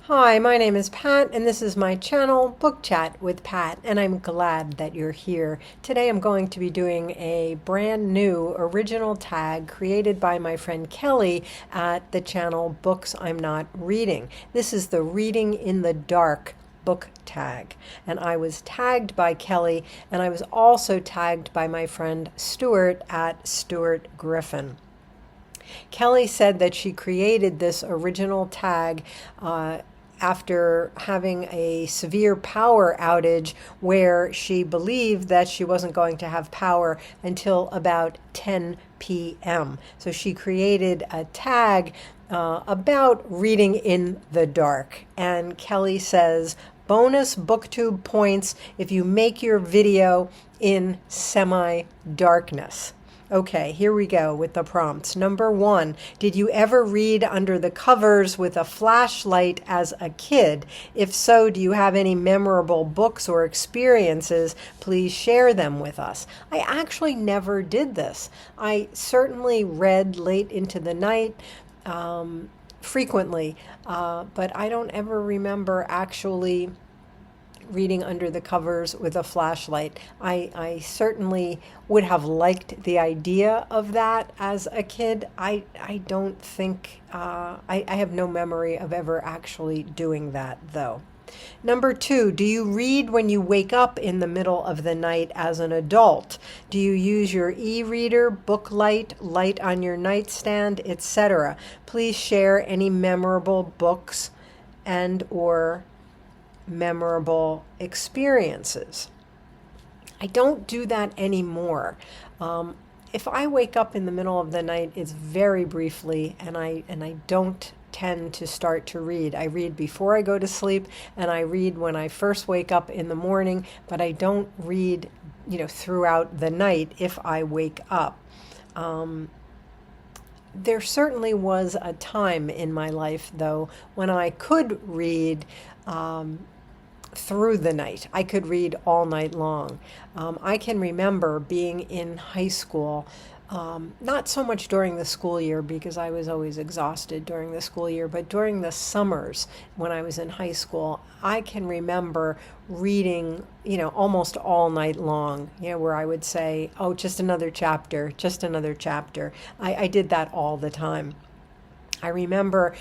Hi, my name is Pat, and this is my channel, Book Chat with Pat, and I'm glad that you're here. Today I'm going to be doing a brand new original tag created by my friend Kelly at the channel Books I'm Not Reading. This is the Reading in the Dark book tag, and I was tagged by Kelly, and I was also tagged by my friend Stuart at Stuart Griffin. Kelly said that she created this original tag after having a severe power outage where she believed that she wasn't going to have power until about 10 p.m. So she created a tag about reading in the dark. And Kelly says, bonus Booktube points if you make your video in semi-darkness. Okay, here we go with the prompts. Number 1, did you ever read under the covers with a flashlight as a kid? If so, do you have any memorable books or experiences? Please share them with us. I actually never did this. I certainly read late into the night, frequently, but I don't ever remember actually reading under the covers with a flashlight. I certainly would have liked the idea of that as a kid. I don't think, I have no memory of ever actually doing that though. Number 2, do you read when you wake up in the middle of the night as an adult? Do you use your e-reader, booklight, light on your nightstand, etc.? Please share any memorable books and or memorable experiences. I don't do that anymore. If I wake up in the middle of the night, it's very briefly, and I don't tend to start to read. I read before I go to sleep, and I read when I first wake up in the morning, but I don't read, throughout the night if I wake up. There certainly was a time in my life, though, when I could read through the night. I could read all night long. I can remember being in high school, not so much during the school year because I was always exhausted during the school year, but during the summers when I was in high school, I can remember reading, almost all night long, where I would say, oh, just another chapter, just another chapter. I did that all the time. I remember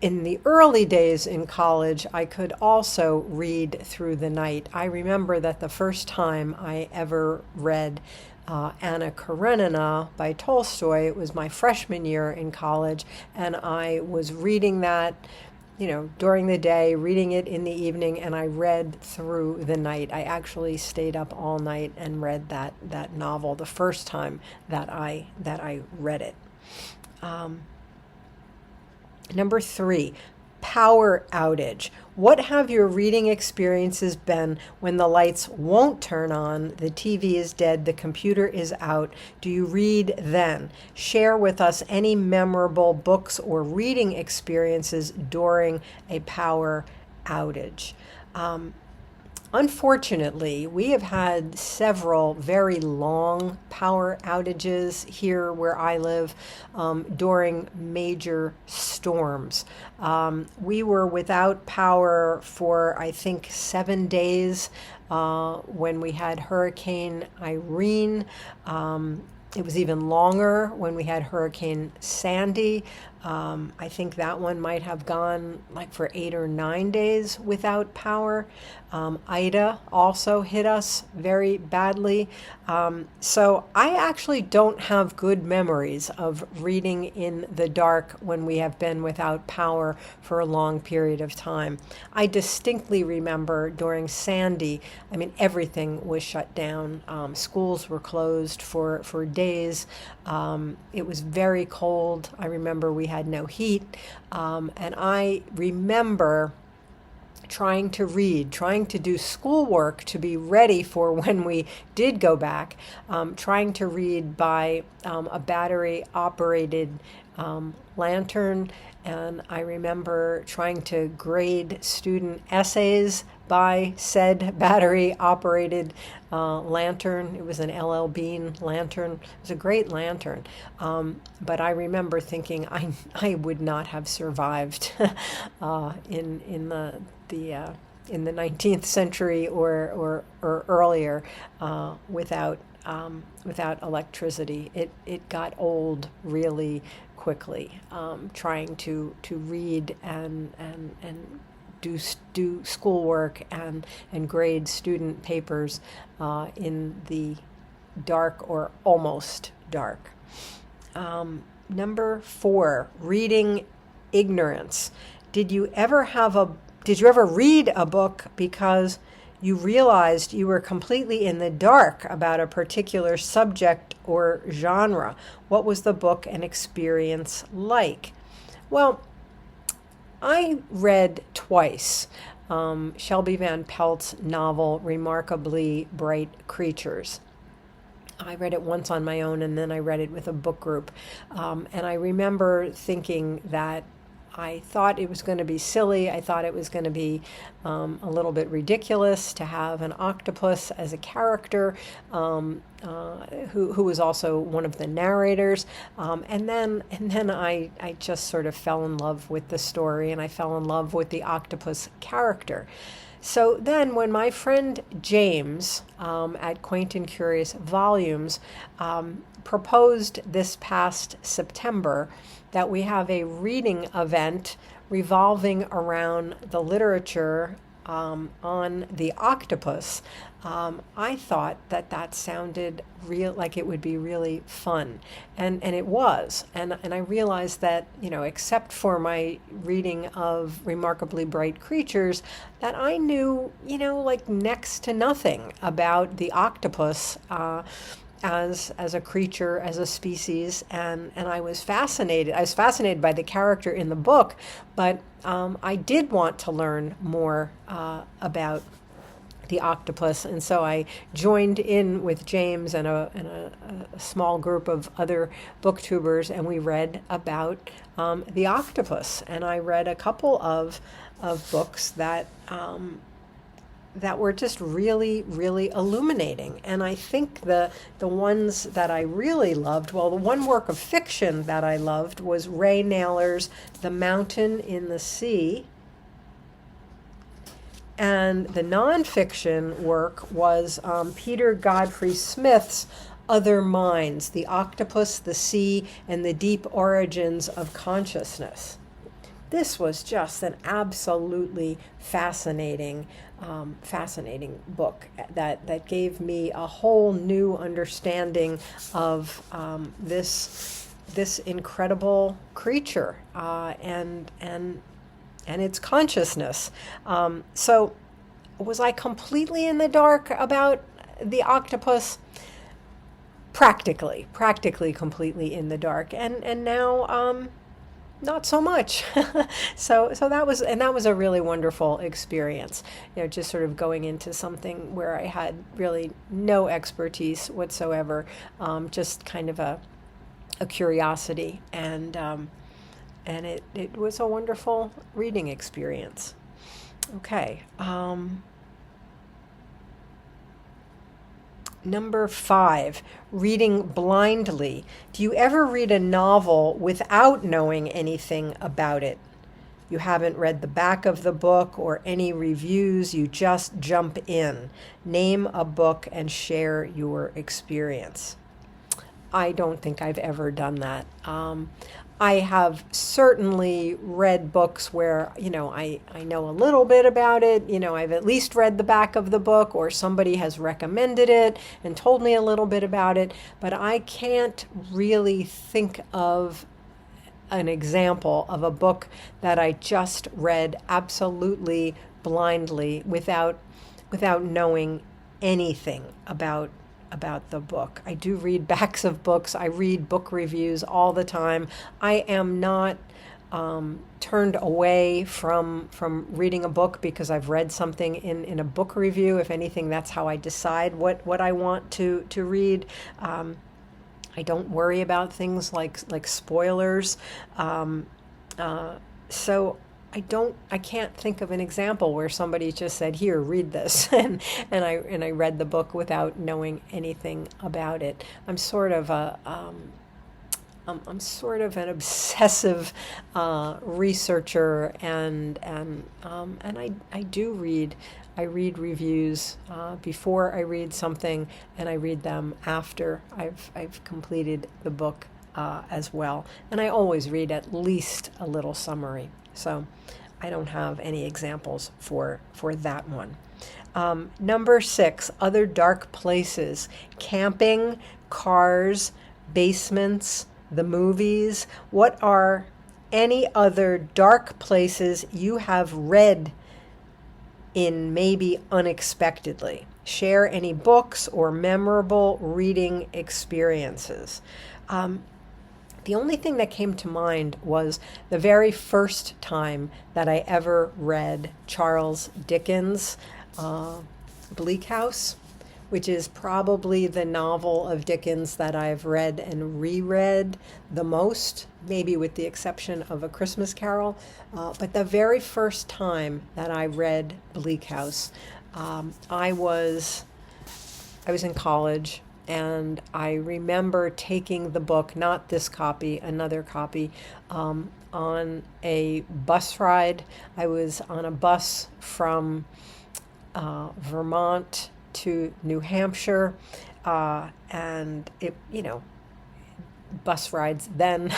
in the early days in college, I could also read through the night. I remember that the first time I ever read Anna Karenina by Tolstoy, it was my freshman year in college, and I was reading that, during the day, reading it in the evening, and I read through the night. I actually stayed up all night and read that novel the first time that I read it. Number 3, power outage. What have your reading experiences been when the lights won't turn on, the TV is dead, the computer is out? Do you read then? Share with us any memorable books or reading experiences during a power outage. Unfortunately, we have had several very long power outages here where I live during major storms. We were without power for, I think, 7 days when we had Hurricane Irene. It was even longer when we had Hurricane Sandy. I think that one might have gone like for 8 or 9 days without power. Ida also hit us very badly. So I actually don't have good memories of reading in the dark when we have been without power for a long period of time. I distinctly remember during Sandy, everything was shut down. Schools were closed for days. It was very cold. I remember we had no heat. And I remember trying to read, trying to do schoolwork to be ready for when we did go back, trying to read by a battery-operated lantern, and I remember trying to grade student essays by said battery-operated lantern. It was an LL Bean lantern. It was a great lantern. But I remember thinking I would not have survived in the 19th century or earlier without electricity. It got old really quickly, trying to read and do schoolwork and grade student papers in the dark or almost dark. Number 4, reading ignorance. Did you ever read a book because you realized you were completely in the dark about a particular subject or genre? What was the book and experience like? Well, I read twice Shelby Van Pelt's novel, Remarkably Bright Creatures. I read it once on my own, and then I read it with a book group. And I remember thinking that I thought it was going to be silly. I thought it was going to be a little bit ridiculous to have an octopus as a character who was also one of the narrators. And then I just sort of fell in love with the story, and I fell in love with the octopus character. So then when my friend James at Quaint and Curious Volumes proposed this past September that we have a reading event revolving around the literature on the octopus, I thought that sounded like it would be really fun, and it was, and I realized that, except for my reading of Remarkably Bright Creatures, that I knew, like next to nothing about the octopus as a creature, as a species, and I was fascinated. I was fascinated by the character in the book, but I did want to learn more about the octopus, and so I joined in with James and a small group of other booktubers, and we read about the octopus. And I read a couple of books that were just really, really illuminating. And I think the ones that I really loved, well, the one work of fiction that I loved was Ray Naylor's The Mountain in the Sea. And the nonfiction work was Peter Godfrey Smith's Other Minds, The Octopus, the Sea, and the Deep Origins of Consciousness. This was just an absolutely fascinating book that gave me a whole new understanding of this incredible creature and its consciousness. So was I completely in the dark about the octopus? Practically completely in the dark, and now not so much. so that was a really wonderful experience. Just sort of going into something where I had really no expertise whatsoever, just kind of a curiosity, and it was a wonderful reading experience. Okay. Number 5, reading blindly. Do you ever read a novel without knowing anything about it? You haven't read the back of the book or any reviews, you just jump in. Name a book and share your experience. I don't think I've ever done that. I have certainly read books where, I know a little bit about it. I've at least read the back of the book, or somebody has recommended it and told me a little bit about it, but I can't really think of an example of a book that I just read absolutely blindly without knowing anything about the book. I do read backs of books. I read book reviews all the time. I am not turned away from reading a book because I've read something in a book review. If anything, that's how I decide what I want to read. I don't worry about things like spoilers. So I can't think of an example where somebody just said, "Here, read this," and I read the book without knowing anything about it. I'm sort of an obsessive researcher, and I do read. I read reviews before I read something, and I read them after I've completed the book as well. And I always read at least a little summary. So I don't have any examples for that one. Number 6, other dark places: camping, cars, basements, the movies. What are any other dark places you have read in, maybe unexpectedly? Share any books or memorable reading experiences. The only thing that came to mind was the very first time that I ever read Charles Dickens' Bleak House, which is probably the novel of Dickens that I've read and reread the most, maybe with the exception of A Christmas Carol. But the very first time that I read Bleak House, I was in college, and I remember taking the book, not this copy, another copy, on a bus ride. I was on a bus from Vermont to New Hampshire, and bus rides then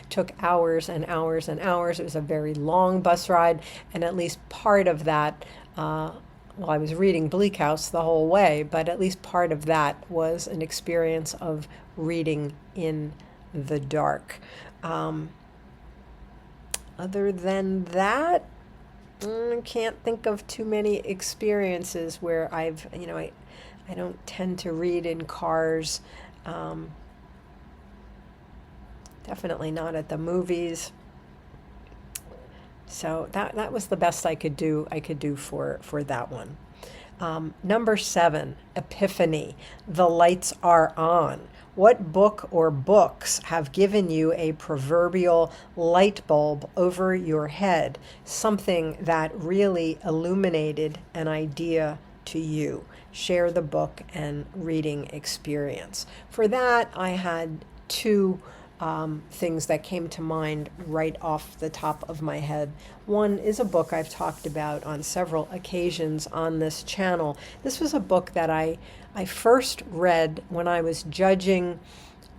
took hours and hours and hours. It was a very long bus ride, and at least part of that, well, I was reading Bleak House the whole way, but at least part of that was an experience of reading in the dark. Other than that, I can't think of too many experiences where I don't tend to read in cars. Definitely not at the movies. So that was the best I could do for that one. Number 7, Epiphany. The lights are on. What book or books have given you a proverbial light bulb over your head, something that really illuminated an idea to you? Share the book and reading experience. For that, I had 2 things that came to mind right off the top of my head. One is a book I've talked about on several occasions on this channel. This was a book that I first read when I was judging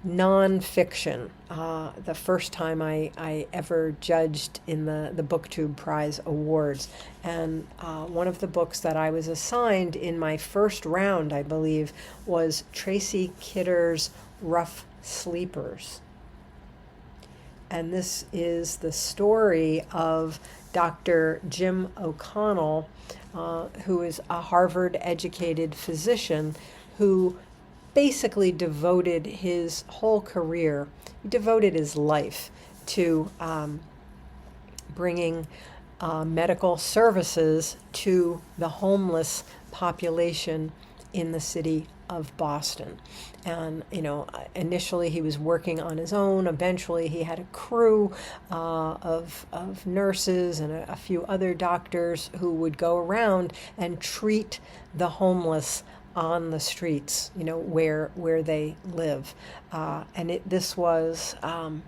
nonfiction, the first time I ever judged in the Booktube Prize Awards. And one of the books that I was assigned in my first round, I believe, was Tracy Kidder's Rough Sleepers. And this is the story of Dr. Jim O'Connell, who is a Harvard-educated physician who basically devoted his whole career, he devoted his life to bringing medical services to the homeless population in the city of Boston. And initially he was working on his own. Eventually he had a crew of nurses and a few other doctors who would go around and treat the homeless on the streets, where they live. And this was an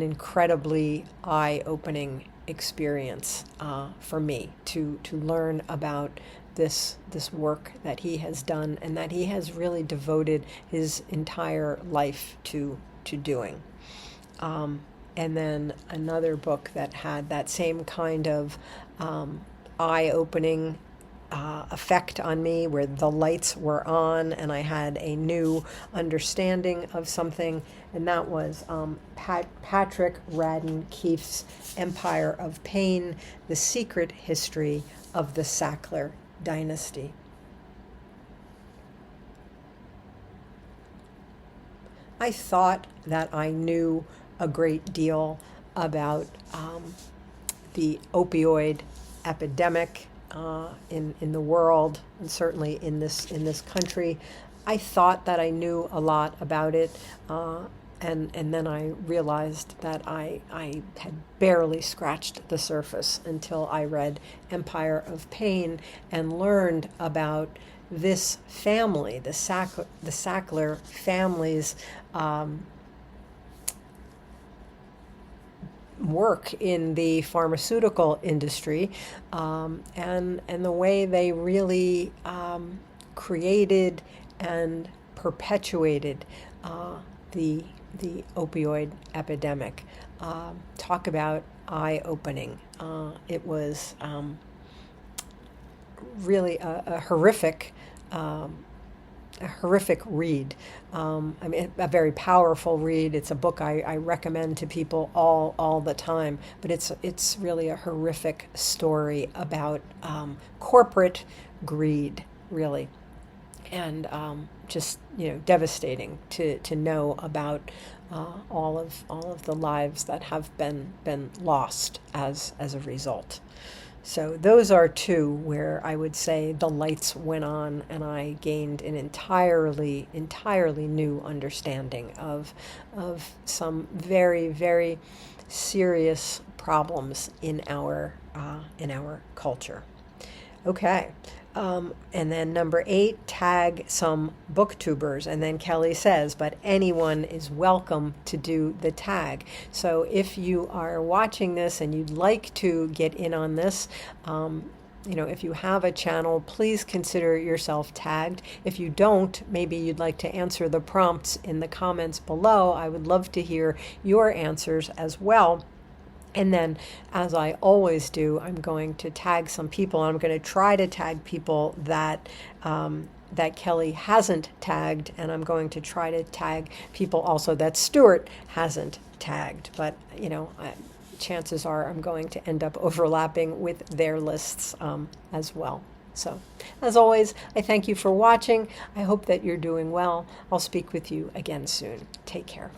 incredibly eye-opening experience for me to learn about this work that he has done, and that he has really devoted his entire life to doing. And then another book that had that same kind of eye-opening effect on me, where the lights were on and I had a new understanding of something, and that was Patrick Radden Keefe's Empire of Pain: The Secret History of the Sackler Dynasty. I thought that I knew a great deal about the opioid epidemic in the world, and certainly in this country. I thought that I knew a lot about it, and then I realized that I had barely scratched the surface until I read Empire of Pain and learned about this family, the Sackler family's work in the pharmaceutical industry, and the way they really created and perpetuated the opioid epidemic. Talk about eye-opening. It was really a horrific read. I mean, a very powerful read. It's a book I recommend to people all the time. But it's really a horrific story about corporate greed, really, and just devastating to know about all of the lives that have been lost as a result. So those are two where I would say the lights went on and I gained an entirely new understanding of some very, very serious problems in our culture. Okay. And then number 8, tag some booktubers. And then Kelly says, but anyone is welcome to do the tag. So if you are watching this and you'd like to get in on this, if you have a channel, please consider yourself tagged. If you don't, maybe you'd like to answer the prompts in the comments below. I would love to hear your answers as well. And then, as I always do, I'm going to tag some people. I'm going to try to tag people that Kelly hasn't tagged, and I'm going to try to tag people also that Stuart hasn't tagged. But chances are I'm going to end up overlapping with their lists as well. So, as always, I thank you for watching. I hope that you're doing well. I'll speak with you again soon. Take care.